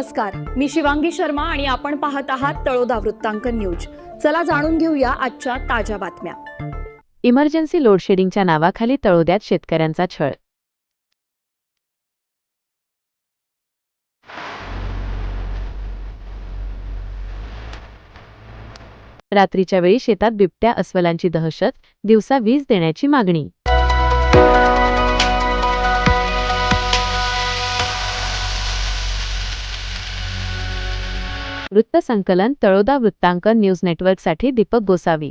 नमस्कार, मी शिवांगी शर्मा आणि आपण पाहत आहात तळोदा वृत्तांकन न्यूज। चला जाणून घेऊया आजच्या ताज्या बातम्या। इमर्जन्सी लोडशेडिंगच्या नावाखाली तळोद्यात शेतकऱ्यांचा छळ। रात्रीच्या वेळी शेतात बिबट्या अस्वलांची दहशत, दिवसा वीज देण्याची मागणी। वृत्तसंकलन तळोदा वृत्तांकन न्यूज नेटवर्कसाठी दीपक गोसावी।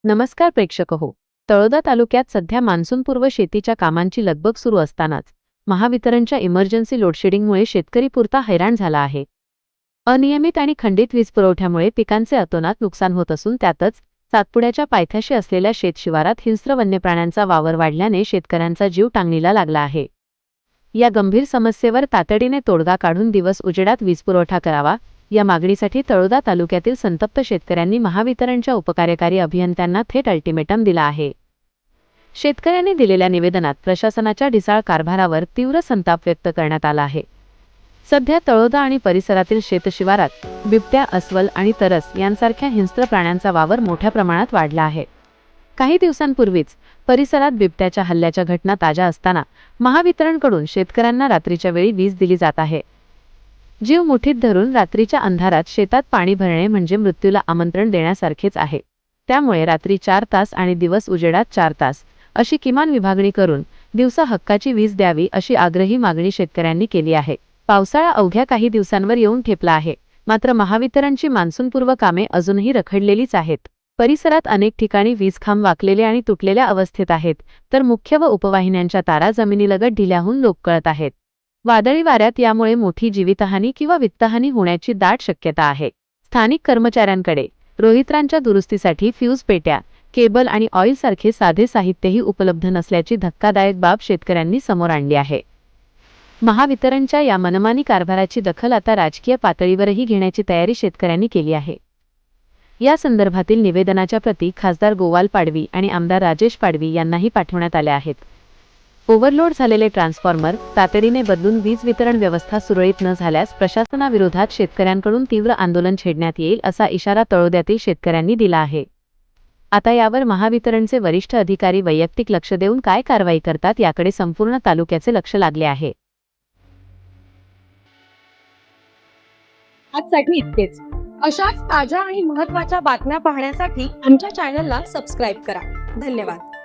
नमस्कार प्रेक्षक हो, तळोदा तालुक्यात सध्या मान्सूनपूर्व शेतीच्या कामांची लगबग सुरू असतानाच महावितरणच्या इमर्जन्सी लोडशेडिंगमुळे शेतकरी पुरता हैराण झाला आहे। अनियमित आणि खंडित वीज पुरवठ्यामुळे पिकांचे अतोनात नुकसान होत असून त्यातच सातपुड्याच्या पायथ्याशी असलेल्या शेतशिवारात हिंस्र वन्य प्राण्यांचा वावर वाढल्याने शेतकऱ्यांचा जीव टांगणीला लागला आहे। या गंभीर समस्येवर तातडीने तोडगा काढून दिवस उजेडात वीज पुरवठा करावा, या मागणीसाठी तळोदा तालुक्यातील संतप्त शेतकऱ्यांनी महावितरणच्या उपकार्यकारी अभियंत्यांना थेट अल्टिमेटम दिला आहे। शेतकऱ्यांनी दिलेल्या निवेदनात प्रशासनाच्या ढिसाळ कारभारावर तीव्र संताप व्यक्त करण्यात आला आहे। सध्या तळोदा आणि परिसरातील शेतशिवारात बिबट्या, अस्वल आणि तरस यांसारख्या हिंस्र प्राण्यांचा वावर मोठ्या प्रमाणात वाढला आहे। काही दिवसांपूर्वीच परिसरात बिबट्याच्या हल्ल्याच्या घटना ताज्या असताना महावितरणकडून शेतकऱ्यांना रात्रीच्या वेळी वीज दिली जात आहे। जीव मुठीत धरून रात्रीच्या अंधारात शेतात पाणी भरणे म्हणजे मृत्यूला आमंत्रण देण्यासारखेच आहे। त्यामुळे रात्री 4 तास आणि दिवस उजेडात 4 तास अशी किमान विभागणी करून दिवसा हक्काची वीज द्यावी, अशी आग्रही मागणी शेतकऱ्यांनी केली आहे। पावसाळा अवघ्या काही दिवसांवर येऊन ठेपला आहे, मात्र महावितरणची मान्सूनपूर्व कामे अजूनही रखडलेलीच आहेत। परिसरात अनेक ठिकाणी वीज खांब वाकलेले आणि तुटलेल्या अवस्थेत आहेत, तर मुख्य व उपवाहिन्यांच्या तारा जमिनीलगत ढिल्याहून लोककळत आहेत। वादळी वाऱ्यात यामुळे मोठी जीवितहानी किंवा वित्तहानी होण्याची दाट शक्यता आहे। स्थानिक कर्मचाऱ्यांकडे रोहित्रांच्या दुरुस्तीसाठी फ्यूज पेट्या, केबल आणि ऑइल सारखे साधे साहित्यही उपलब्ध नसल्याची धक्कादायक बाब शेतकऱ्यांनी समोर आणली आहे। महावितरणच्या या मनमानी कारभाराची दखल आता राजकीय पातळीवरही घेण्याची तयारी शेतकऱ्यांनी केली आहे। या संदर्भातील निवेदनाच्या प्रती खासदार गोवाल पाडवी आणि आमदार राजेश पाडवी यांनाही पाठवण्यात आल्या आहेत। ओव्हरलोड झालेले ट्रान्सफॉर्मर तातडीने बदलून वीज वितरण व्यवस्था सुरळीत न झाल्यास प्रशासनाविरोधात शेतकऱ्यांकडून तीव्र आंदोलन छेडण्यात येईल, असा इशारा तळोद्यातील शेतकऱ्यांनी दिला आहे। आता यावर महावितरणचे वरिष्ठ अधिकारी वैयक्तिक लक्ष देऊन काय कारवाई करतात याकडे संपूर्ण तालुक्याचे लक्ष लागले आहे। आजसाठी इतकेच। अशाच ताज्या आणि महत्त्वाच्या बातम्या पाहण्यासाठी आमच्या चॅनलला सबस्क्राइब करा। धन्यवाद।